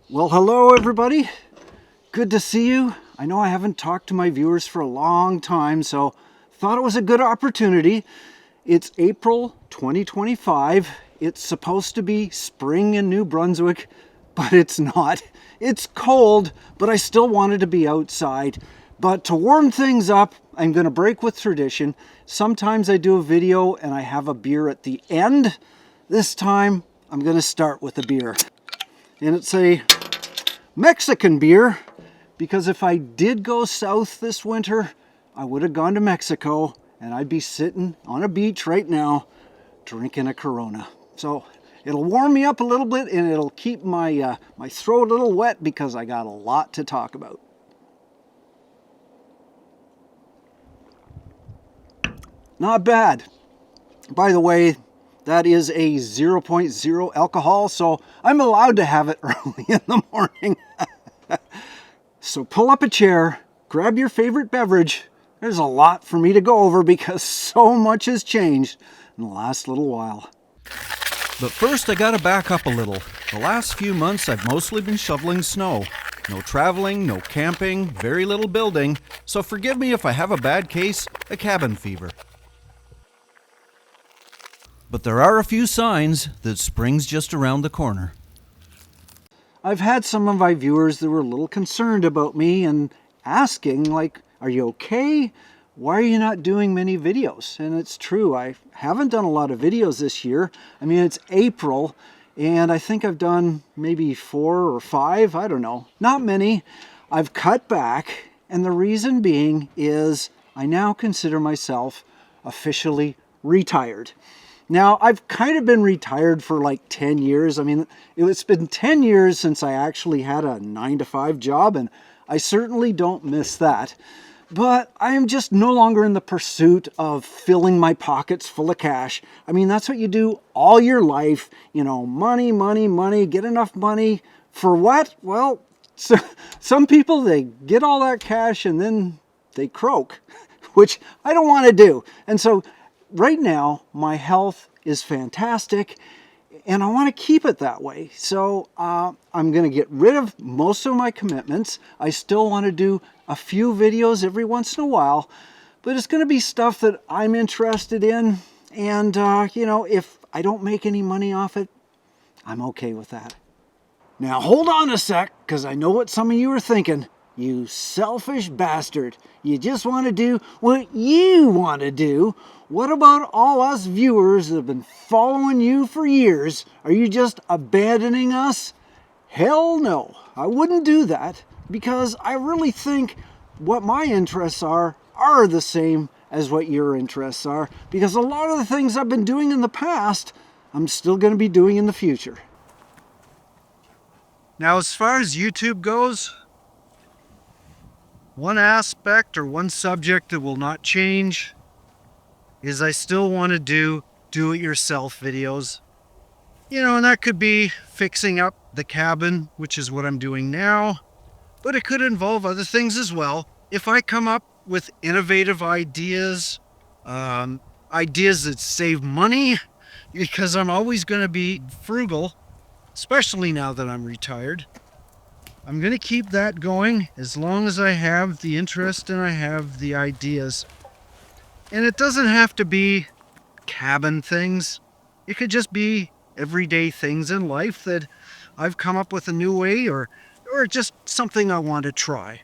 Well, hello everybody. Good to see you. I know I haven't talked to my viewers for a long time, so thought it was a good opportunity. It's April 2025. It's supposed to be spring in New Brunswick, but it's not. It's cold, but I still wanted to be outside. But to warm things up, I'm going to break with tradition. Sometimes I do a video and I have a beer at the end. This time, I'm going to start with a beer. And it's a Mexican beer, because if I did go south this winter, I would have gone to Mexico and I'd be sitting on a beach right now drinking a Corona. So it'll warm me up a little bit and it'll keep my throat a little wet because I got a lot to talk about. Not bad. By the way, that is a 0.0 alcohol, so I'm allowed to have it early in the morning. So pull up a chair, grab your favorite beverage. There's a lot for me to go over because so much has changed in the last little while. But first I gotta back up a little. The last few months I've mostly been shoveling snow. No traveling, no camping, very little building, so forgive me if I have a bad case of cabin fever. But there are a few signs that spring's just around the corner. I've had some of my viewers that were a little concerned about me and asking, like, are you okay? Why are you not doing many videos? And it's true, I haven't done a lot of videos this year. I mean, it's April, and I think I've done maybe 4 or 5, I don't know. Not many. I've cut back, and the reason being is I now consider myself officially retired. Now, I've kind of been retired for like 10 years. I mean, it's been 10 years since I actually had a 9-to-5 job, and I certainly don't miss that. But I am just no longer in the pursuit of filling my pockets full of cash. I mean, that's what you do all your life. You know, money, money, money, get enough money. For what? Well, some people, they get all that cash and then they croak, which I don't want to do. And so right now, my health is fantastic, and I want to keep it that way. So I'm going to get rid of most of my commitments. I still want to do a few videos every once in a while, but it's going to be stuff that I'm interested in. And, you know, if I don't make any money off it, I'm okay with that. Now, hold on a sec, because I know what some of you are thinking. You selfish bastard. You just want to do what you want to do. What about all us viewers that have been following you for years? Are you just abandoning us? Hell no. I wouldn't do that, because I really think what my interests are the same as what your interests are, because a lot of the things I've been doing in the past, I'm still going to be doing in the future. Now, as far as YouTube goes, one aspect or one subject that will not change is I still want to do it-yourself videos. You know, and that could be fixing up the cabin, which is what I'm doing now, but it could involve other things as well. If I come up with innovative ideas, ideas that save money, because I'm always going to be frugal, especially now that I'm retired, I'm going to keep that going as long as I have the interest and I have the ideas. And it doesn't have to be cabin things. It could just be everyday things in life that I've come up with a new way, or just something I want to try.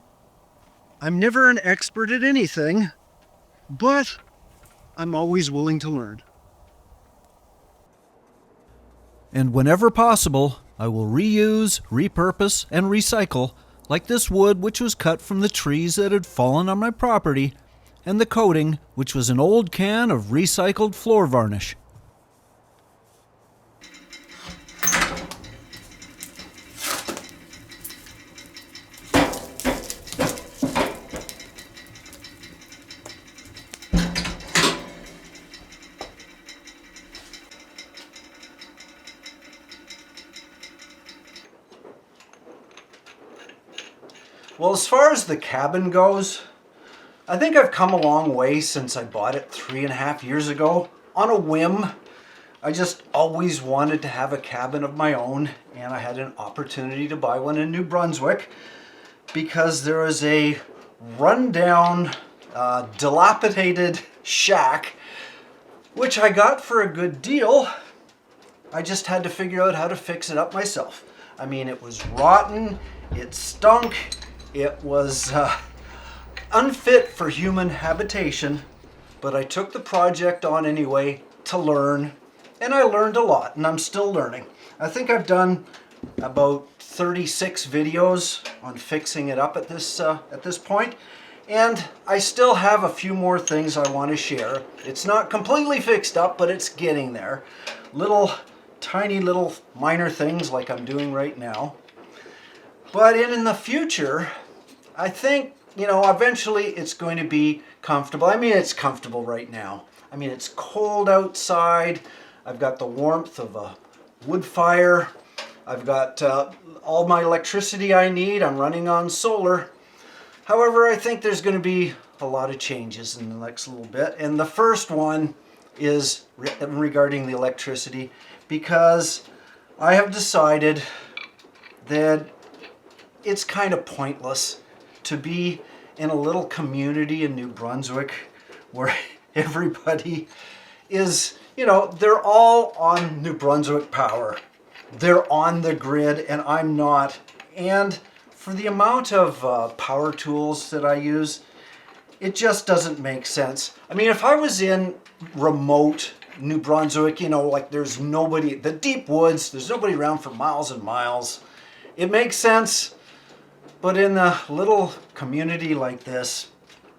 I'm never an expert at anything, but I'm always willing to learn. And whenever possible, I will reuse, repurpose, and recycle, like this wood which was cut from the trees that had fallen on my property, and the coating, which was an old can of recycled floor varnish. Well, as far as the cabin goes, I think I've come a long way since I bought it 3.5 years ago on a whim. I just always wanted to have a cabin of my own, and I had an opportunity to buy one in New Brunswick because there was a rundown, dilapidated shack, which I got for a good deal. I just had to figure out how to fix it up myself. I mean, it was rotten, it stunk, it was unfit for human habitation, but I took the project on anyway to learn, and I learned a lot, and I'm still learning. I think I've done about 36 videos on fixing it up at this point, and I still have a few more things I want to share. It's not completely fixed up, but it's getting there. Tiny little minor things like I'm doing right now. But in the future, I think, eventually it's going to be comfortable. I mean, it's comfortable right now. I mean, it's cold outside. I've got the warmth of a wood fire. I've got all my electricity I need. I'm running on solar. However, I think there's going to be a lot of changes in the next little bit. And the first one is regarding the electricity, because I have decided that it's kind of pointless to be in a little community in New Brunswick where everybody is, they're all on New Brunswick Power. They're on the grid and I'm not. And for the amount of power tools that I use, it just doesn't make sense. I mean, if I was in remote New Brunswick, like there's nobody, the deep woods, there's nobody around for miles and miles, it makes sense. But in a little community like this,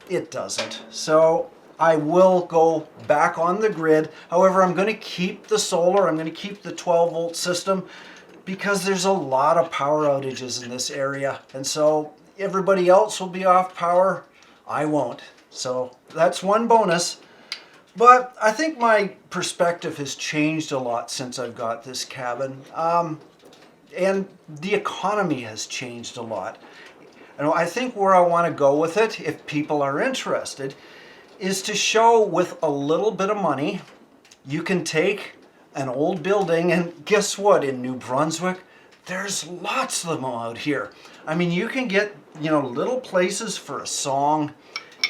it doesn't. So I will go back on the grid. However, I'm going to keep the solar. I'm going to keep the 12-volt system because there's a lot of power outages in this area. And so everybody else will be off power. I won't. So that's one bonus. But I think my perspective has changed a lot since I've got this cabin. And the economy has changed a lot. And I think where I want to go with it, if people are interested, is to show with a little bit of money, you can take an old building, and guess what? In New Brunswick, there's lots of them out here. I mean, you can get, little places for a song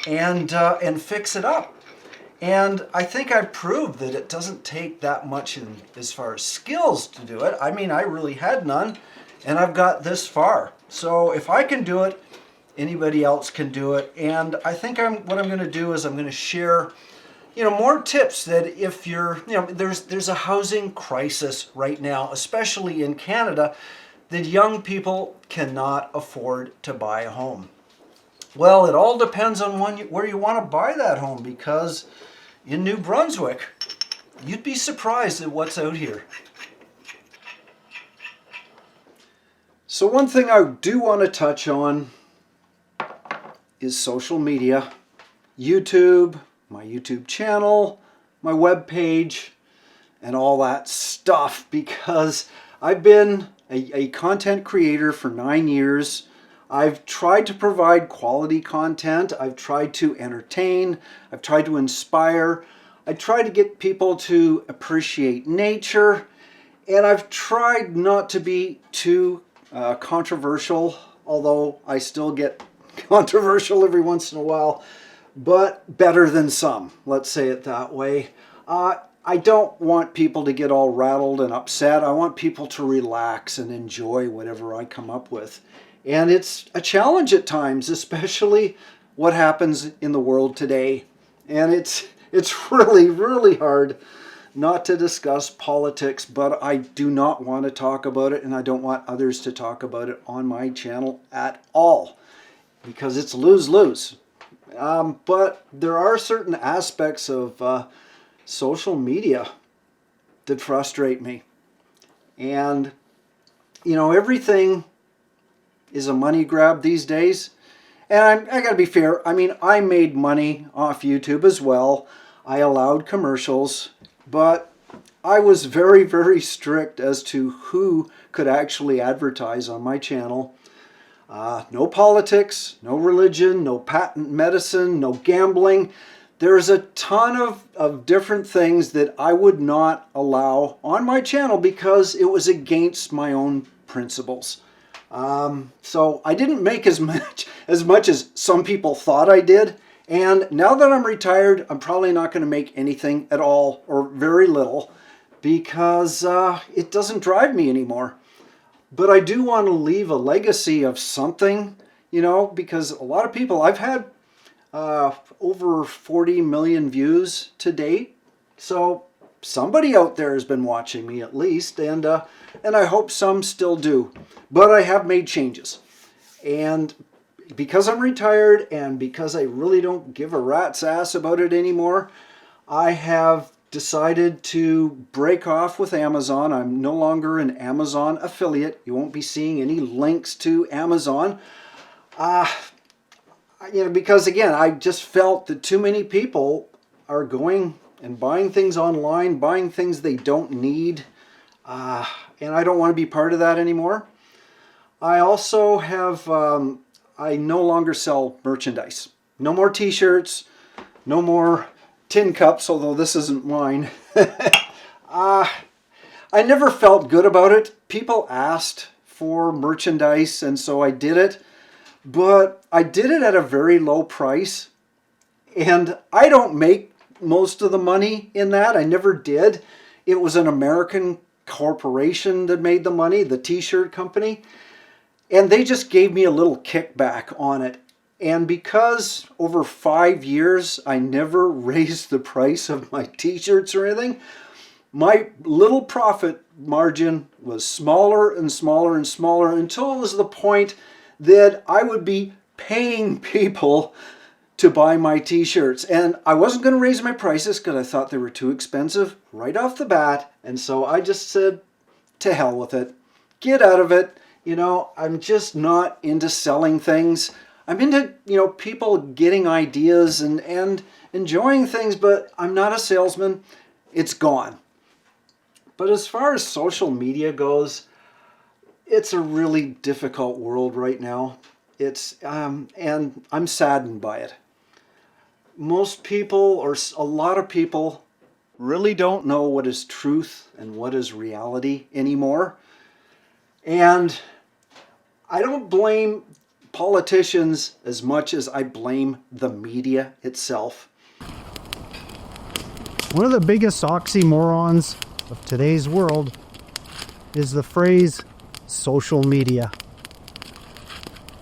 and fix it up. And I think I proved that it doesn't take that much as far as skills to do it. I mean, I really had none, and I've got this far. So if I can do it, anybody else can do it. And I think what I'm going to do is I'm going to share, more tips that if you're, there's a housing crisis right now, especially in Canada, that young people cannot afford to buy a home. Well, it all depends on where you want to buy that home, because in New Brunswick, you'd be surprised at what's out here. So one thing I do want to touch on is social media, YouTube, my YouTube channel, my web page, and all that stuff, because I've been a content creator for 9 years. I've tried to provide quality content. I've tried to entertain. I've tried to inspire. I try to get people to appreciate nature. And I've tried not to be too controversial, although I still get controversial every once in a while, but better than some, let's say it that way. I don't want people to get all rattled and upset. I want people to relax and enjoy whatever I come up with. And it's a challenge at times, especially what happens in the world today. And it's really, really hard not to discuss politics, but I do not want to talk about it, and I don't want others to talk about it on my channel at all, because it's lose-lose. But there are certain aspects of social media that frustrate me. And, everything is a money grab these days. And I gotta be fair, I mean, I made money off YouTube as well. I allowed commercials, but I was very, very strict as to who could actually advertise on my channel. No politics, no religion, no patent medicine, no gambling. There's a ton of different things that I would not allow on my channel because it was against my own principles. So I didn't make as much as some people thought I did. And now that I'm retired, I'm probably not going to make anything at all or very little because it doesn't drive me anymore. But I do want to leave a legacy of something, because a lot of people, I've had over 40 million views to date. So somebody out there has been watching me at least, and I hope some still do. But I have made changes. And because I'm retired and because I really don't give a rat's ass about it anymore, I have decided to break off with Amazon. I'm no longer an Amazon affiliate. You won't be seeing any links to Amazon. Because again, I just felt that too many people are going and buying things online, buying things they don't need. And I don't want to be part of that anymore. I also have, I no longer sell merchandise. No more t-shirts, no more tin cups, although this isn't mine. I never felt good about it. People asked for merchandise, and so I did it. But I did it at a very low price. And I don't make most of the money in that. I never did. It was an American corporation that made the money, the t-shirt company. And they just gave me a little kickback on it. And because over 5 years I never raised the price of my t-shirts or anything, my little profit margin was smaller and smaller and smaller until it was the point that I would be paying people to buy my t-shirts. And I wasn't going to raise my prices because I thought they were too expensive right off the bat. And so I just said, to hell with it. Get out of it. I'm just not into selling things. I'm into, people getting ideas and enjoying things, but I'm not a salesman. It's gone. But as far as social media goes, it's a really difficult world right now. It's and I'm saddened by it. Most people, or a lot of people, really don't know what is truth and what is reality anymore. And I don't blame politicians as much as I blame the media itself. One of the biggest oxymorons of today's world is the phrase social media.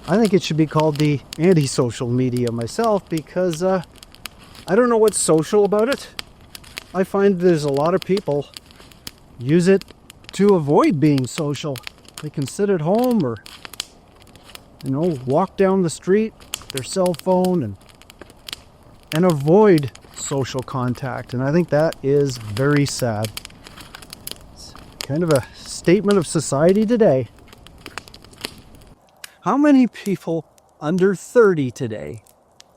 I think it should be called the anti-social media myself because I don't know what's social about it. I find there's a lot of people use it to avoid being social. They can sit at home or walk down the street with their cell phone and avoid social contact. And I think that is very sad. It's kind of a statement of society today. How many people under 30 today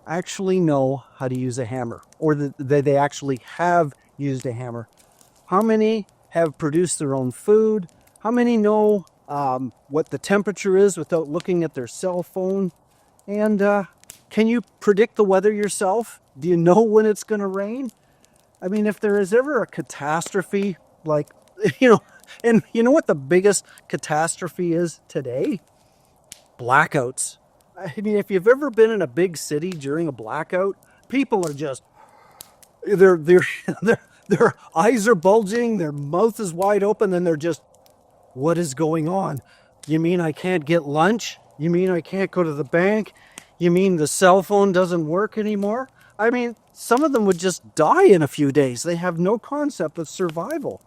actually know how to use a hammer, or that they actually have used a hammer? How many have produced their own food? How many know what the temperature is without looking at their cell phone? And can you predict the weather yourself? Do you know when it's going to rain? I mean, if there is ever a catastrophe, like, and you know what the biggest catastrophe is today? Blackouts. I mean, if you've ever been in a big city during a blackout, people are just, their eyes are bulging, their mouth is wide open, and they're just, what is going on? You mean I can't get lunch? You mean I can't go to the bank? You mean the cell phone doesn't work anymore? I mean, some of them would just die in a few days. They have no concept of survival.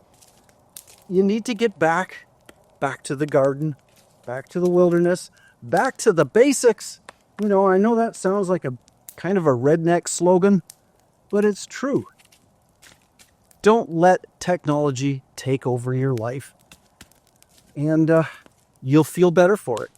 You need to get back to the garden, back to the wilderness, back to the basics. I know that sounds like a kind of a redneck slogan, but it's true. Don't let technology take over your life, and you'll feel better for it.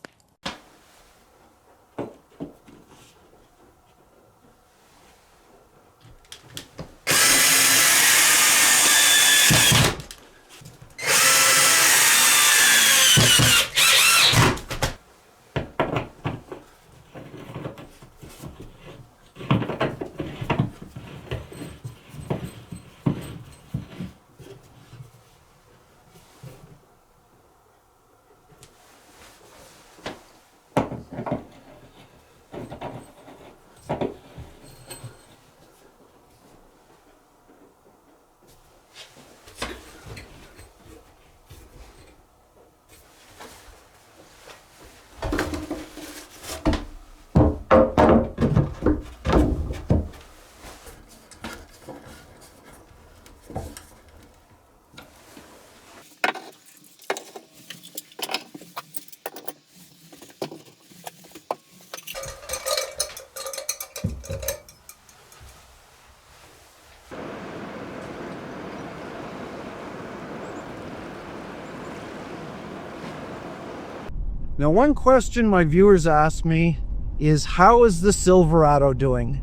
Now, one question my viewers ask me is, how is the Silverado doing?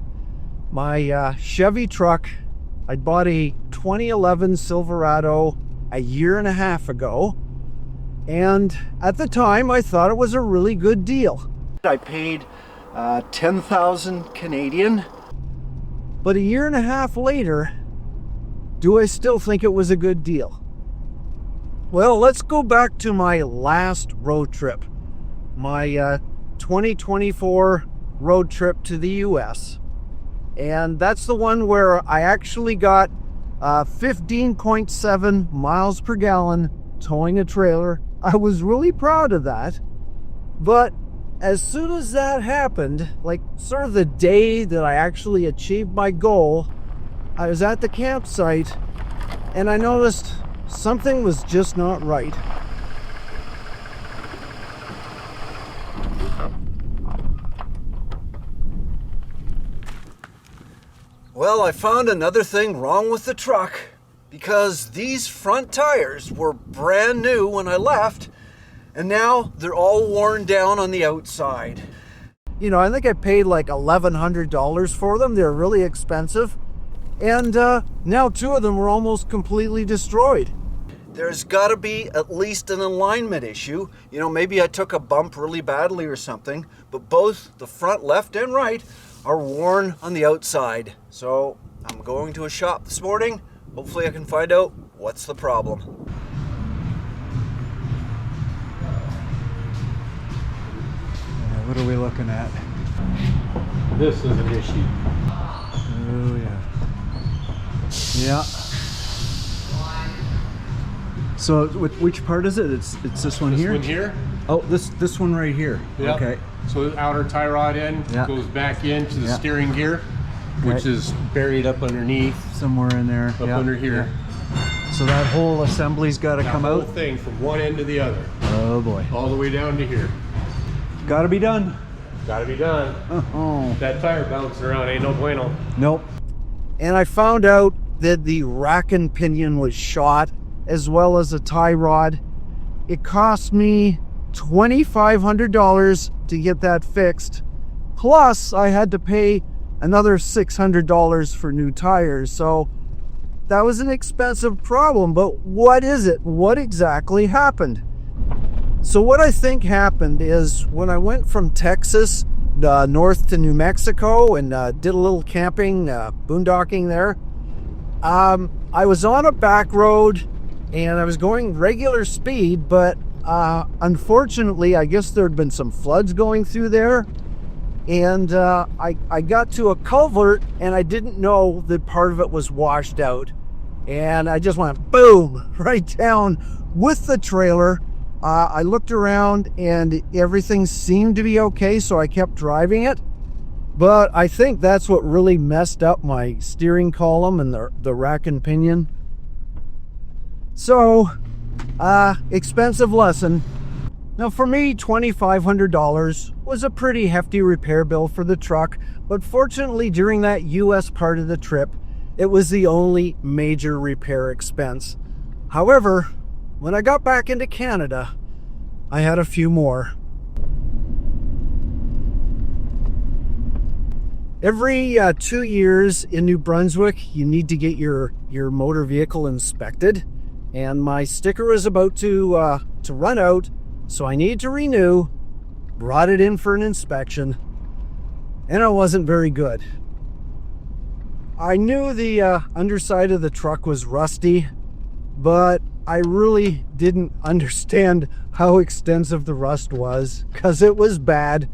My Chevy truck, I bought a 2011 Silverado a year and a half ago, and at the time I thought it was a really good deal. I paid 10,000 Canadian. But a year and a half later, do I still think it was a good deal? Well, let's go back to my last road trip, my 2024 road trip to the US. And that's the one where I actually got 15.7 miles per gallon towing a trailer. I was really proud of that. But as soon as that happened, like sort of the day that I actually achieved my goal, I was at the campsite and I noticed something was just not right. Well, I found another thing wrong with the truck, because these front tires were brand new when I left, and now they're all worn down on the outside. You know, I think I paid like $1,100 for them. They're really expensive. And now two of them were almost completely destroyed. There's got to be at least an alignment issue. You know, maybe I took a bump really badly or something, but both the front left and right are worn on the outside. So I'm going to a shop this morning. Hopefully I can find out what's the problem. What are we looking at? This is an issue. Oh yeah. Yeah. So which part is it? It's this one here? This one here? Oh, this one right here. Yep. Okay. So the outer tie rod end Yeah. goes back into the Yeah. steering gear, which Okay. is buried up underneath, Somewhere in there. up under here. Yeah. So that whole assembly's got to That come whole out. thing from one end to the other, Oh boy. all the way down to here. Got to be done. Got to be done. Oh. That tire bouncing around ain't no bueno. Nope. And I found out that the rack and pinion was shot, as well as a tie rod. It cost me $2,500 to get that fixed. Plus, I had to pay another $600 for new tires. So that was an expensive problem. But what is it? What exactly happened? So what I think happened is when I went from Texas north to New Mexico and did a little camping, boondocking there, I was on a back road and I was going regular speed, but unfortunately, I guess there had been some floods going through there. And I got to a culvert and I didn't know that part of it was washed out. And I just went boom, right down with the trailer. I looked around and everything seemed to be okay, so I kept driving it. But I think that's what really messed up my steering column and the rack and pinion. So, expensive lesson. Now for me, $2,500 was a pretty hefty repair bill for the truck, but fortunately during that US part of the trip, it was the only major repair expense. However, when I got back into Canada, I had a few more. Every 2 years in New Brunswick, you need to get your motor vehicle inspected, and my sticker was about to run out, so I needed to renew. Brought it in for an inspection, and it wasn't very good. I knew the underside of the truck was rusty, but I really didn't understand how extensive the rust was, because it was bad.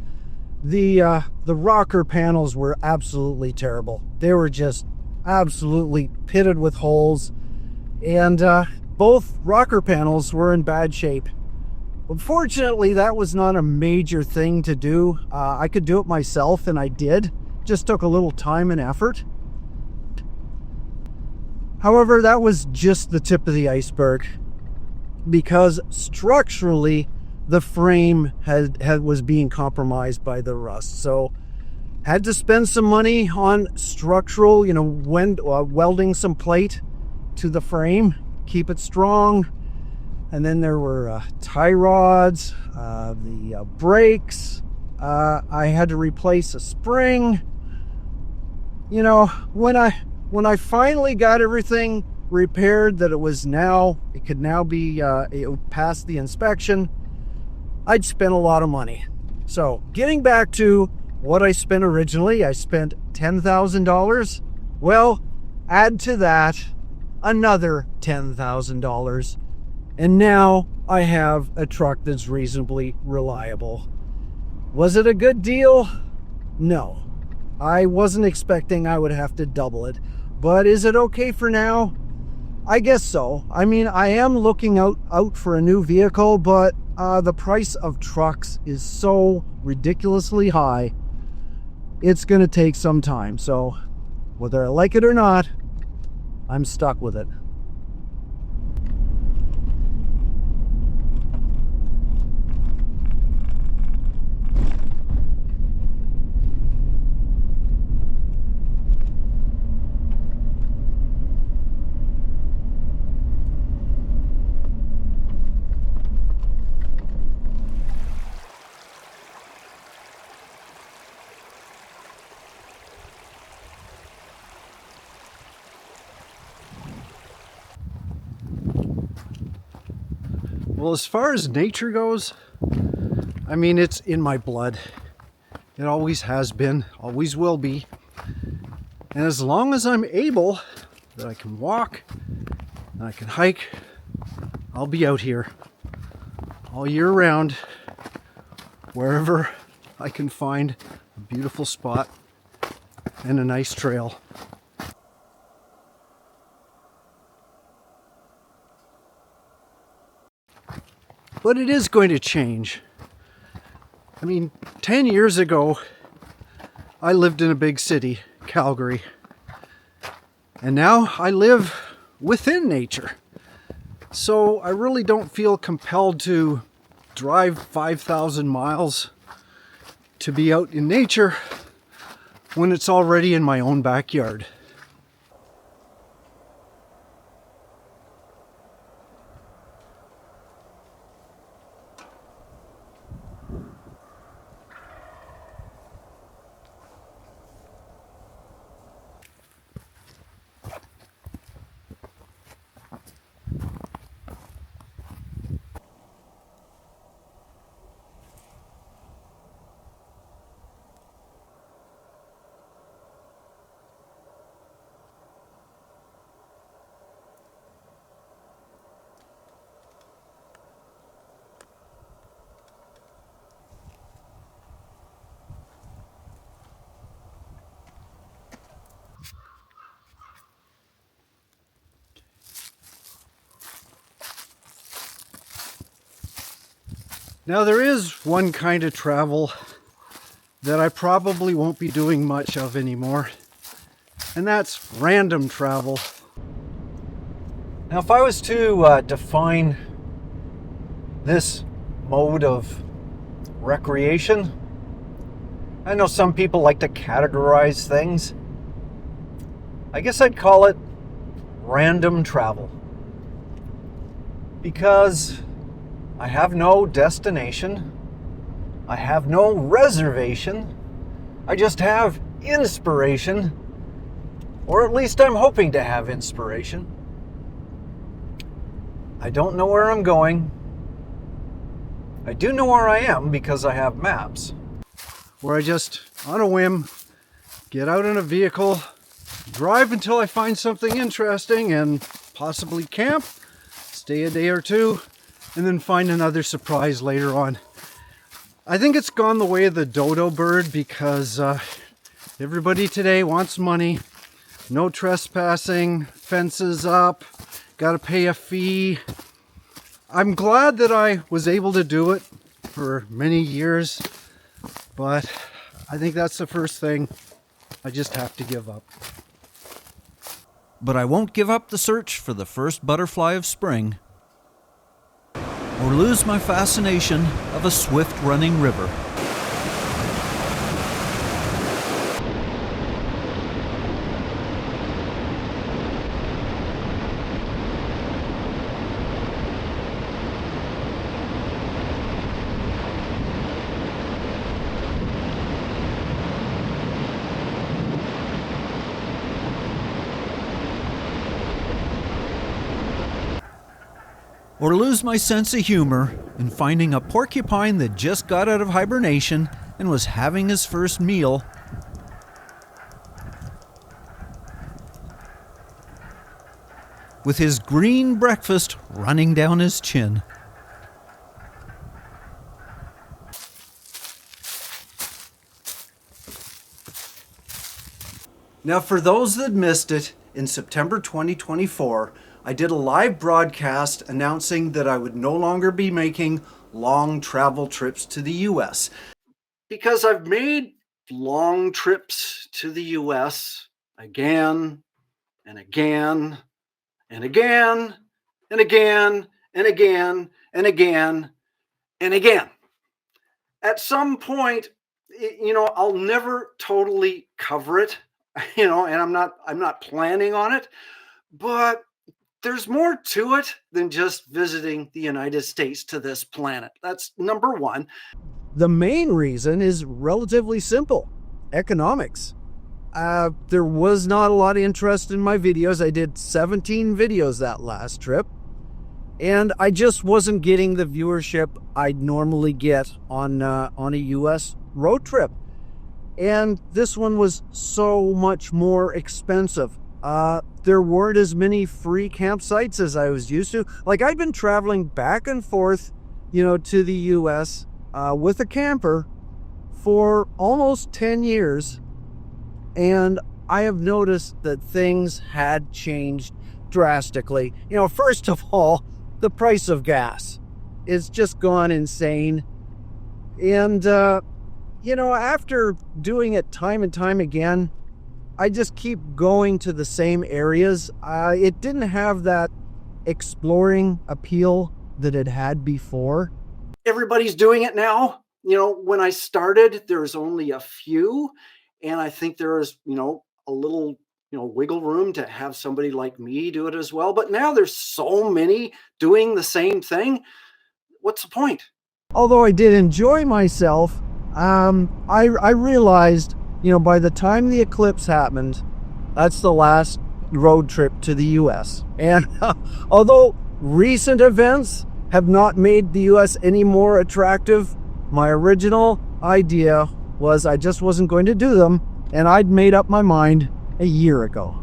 The rocker panels were absolutely terrible. They were just absolutely pitted with holes, and both rocker panels were in bad shape. Unfortunately, that was not a major thing to do. I could do it myself, and I did. Just took a little time and effort. However, that was just the tip of the iceberg, because structurally the frame was being compromised by the rust. So had to spend some money on structural, welding some plate to the frame, keep it strong. And then there were tie rods, the brakes. I had to replace a spring. You know, when I finally got everything repaired, that it could now be it passed the inspection, I'd spent a lot of money. So getting back to what I spent originally, I spent $10,000. Well, add to that another $10,000. And now I have a truck that's reasonably reliable. Was it a good deal? No. I wasn't expecting I would have to double it. But is it okay for now? I guess so. I mean, I am looking out for a new vehicle, but the price of trucks is so ridiculously high. It's going to take some time. So whether I like it or not, I'm stuck with it. Well, as far as nature goes, I mean, it's in my blood. It always has been, always will be. And as long as I'm able, that I can walk, and I can hike, I'll be out here all year round, wherever I can find a beautiful spot and a nice trail. But it is going to change. I mean, 10 years ago, I lived in a big city, Calgary. And now I live within nature. So I really don't feel compelled to drive 5,000 miles to be out in nature when it's already in my own backyard. Now there is one kind of travel that I probably won't be doing much of anymore, and that's random travel. Now if I was to define this mode of recreation, I know some people like to categorize things. I guess I'd call it random travel, because I have no destination, I have no reservation, I just have inspiration, or at least I'm hoping to have inspiration. I don't know where I'm going. I do know where I am because I have maps, where I just, on a whim, get out in a vehicle, drive until I find something interesting, and possibly camp, stay a day or two, and then find another surprise later on. I think it's gone the way of the dodo bird, because everybody today wants money, no trespassing, fences up, gotta pay a fee. I'm glad that I was able to do it for many years, but I think that's the first thing I just have to give up. But I won't give up the search for the first butterfly of spring, or lose my fascination of a swift-running river. or lose my sense of humor in finding a porcupine that just got out of hibernation and was having his first meal, with his green breakfast running down his chin. Now, for those that missed it, in September 2024, I did a live broadcast announcing that I would no longer be making long travel trips to the US. Because I've made long trips to the US again and again and again and again and again and again and again. At some point, I'll never totally cover it, and I'm not planning on it, but there's more to it than just visiting the United States to this planet. That's number one. The main reason is relatively simple: economics. There was not a lot of interest in my videos. I did 17 videos that last trip, and I just wasn't getting the viewership I'd normally get on a US road trip. And this one was so much more expensive. There weren't as many free campsites as I was used to. Like, I'd been traveling back and forth, to the US with a camper for almost 10 years. And I have noticed that things had changed drastically. First of all, the price of gas is just gone insane. And, after doing it time and time again, I just keep going to the same areas. It didn't have that exploring appeal that it had before. Everybody's doing it now. When I started, there was only a few, and I think there is, a little, wiggle room to have somebody like me do it as well. But now there's so many doing the same thing. What's the point? Although I did enjoy myself, I realized, by the time the eclipse happened, that's the last road trip to the US. And although recent events have not made the US any more attractive, my original idea was I just wasn't going to do them, and I'd made up my mind a year ago.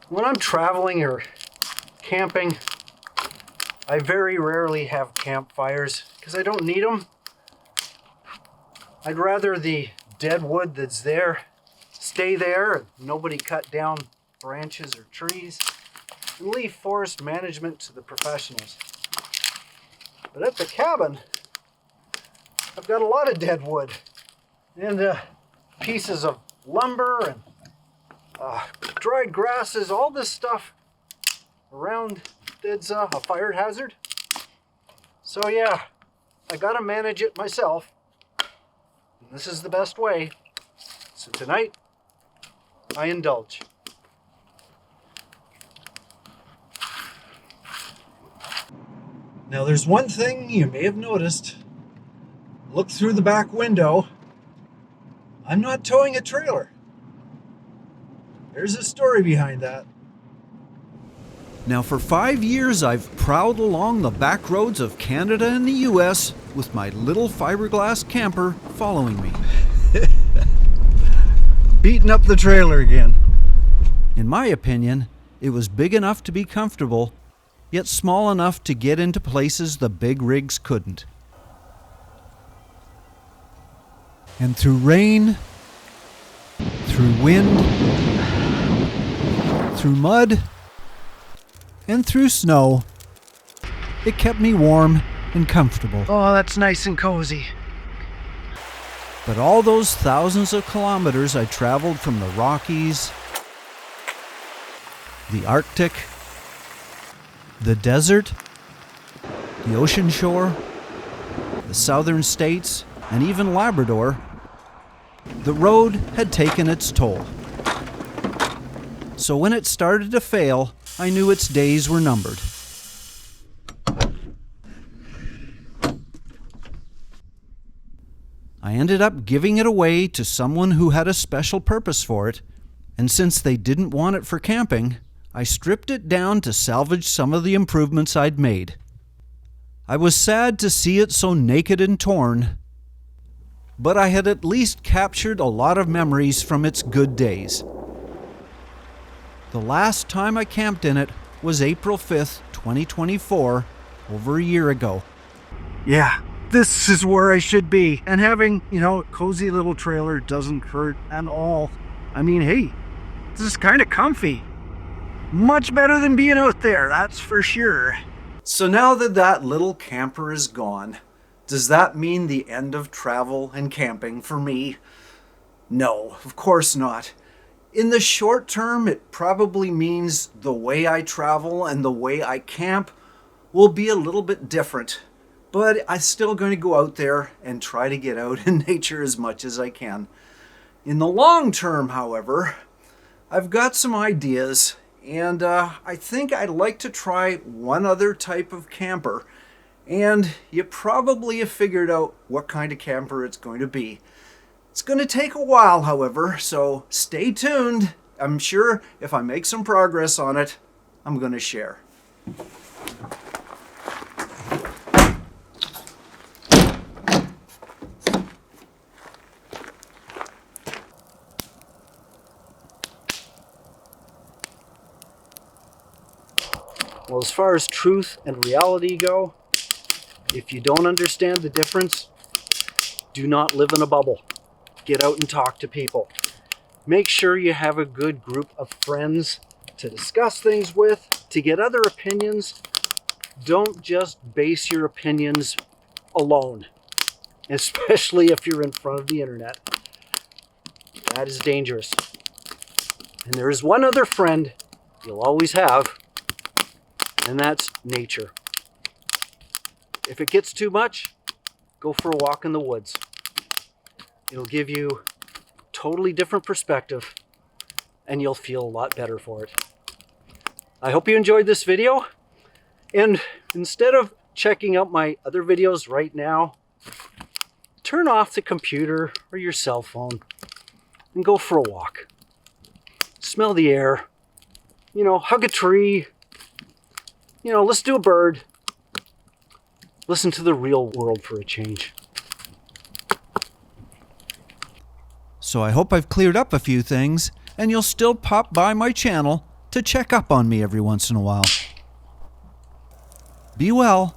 When I'm traveling or camping, I very rarely have campfires because I don't need them. I'd rather the dead wood that's there stay there and nobody cut down branches or trees, and leave forest management to the professionals. But at the cabin, I've got a lot of dead wood and pieces of lumber and dried grasses, all this stuff around that's a fire hazard. So yeah, I gotta manage it myself. And this is the best way. So tonight, I indulge. Now there's one thing you may have noticed. Look through the back window. I'm not towing a trailer. There's a story behind that. Now, for 5 years, I've prowled along the back roads of Canada and the US with my little fiberglass camper following me. Beating up the trailer again. In my opinion, it was big enough to be comfortable, yet small enough to get into places the big rigs couldn't. And through rain, through wind, through mud, and through snow, it kept me warm and comfortable. Oh, that's nice and cozy. But all those thousands of kilometers I traveled from the Rockies, the Arctic, the desert, the ocean shore, the southern states, and even Labrador, the road had taken its toll. So when it started to fail, I knew its days were numbered. I ended up giving it away to someone who had a special purpose for it, and since they didn't want it for camping, I stripped it down to salvage some of the improvements I'd made. I was sad to see it so naked and torn, but I had at least captured a lot of memories from its good days. The last time I camped in it was April 5th, 2024, over a year ago. Yeah, this is where I should be. And having, a cozy little trailer doesn't hurt at all. I mean, hey, this is kind of comfy. Much better than being out there, that's for sure. So now that that little camper is gone, does that mean the end of travel and camping for me? No, of course not. In the short term, it probably means the way I travel and the way I camp will be a little bit different. But I'm still going to go out there and try to get out in nature as much as I can. In the long term, however, I've got some ideas, and I think I'd like to try one other type of camper. And you probably have figured out what kind of camper it's going to be. It's going to take a while, however, so stay tuned. I'm sure if I make some progress on it, I'm going to share. Well, as far as truth and reality go, if you don't understand the difference, do not live in a bubble. Get out and talk to people. Make sure you have a good group of friends to discuss things with, to get other opinions. Don't just base your opinions alone, especially if you're in front of the internet. That is dangerous. And there is one other friend you'll always have, and that's nature. If it gets too much, go for a walk in the woods. It'll give you a totally different perspective, and you'll feel a lot better for it. I hope you enjoyed this video, and instead of checking out my other videos right now, turn off the computer or your cell phone and go for a walk. Smell the air, hug a tree, listen to a bird. Listen to the real world for a change. So I hope I've cleared up a few things, and you'll still pop by my channel to check up on me every once in a while. Be well.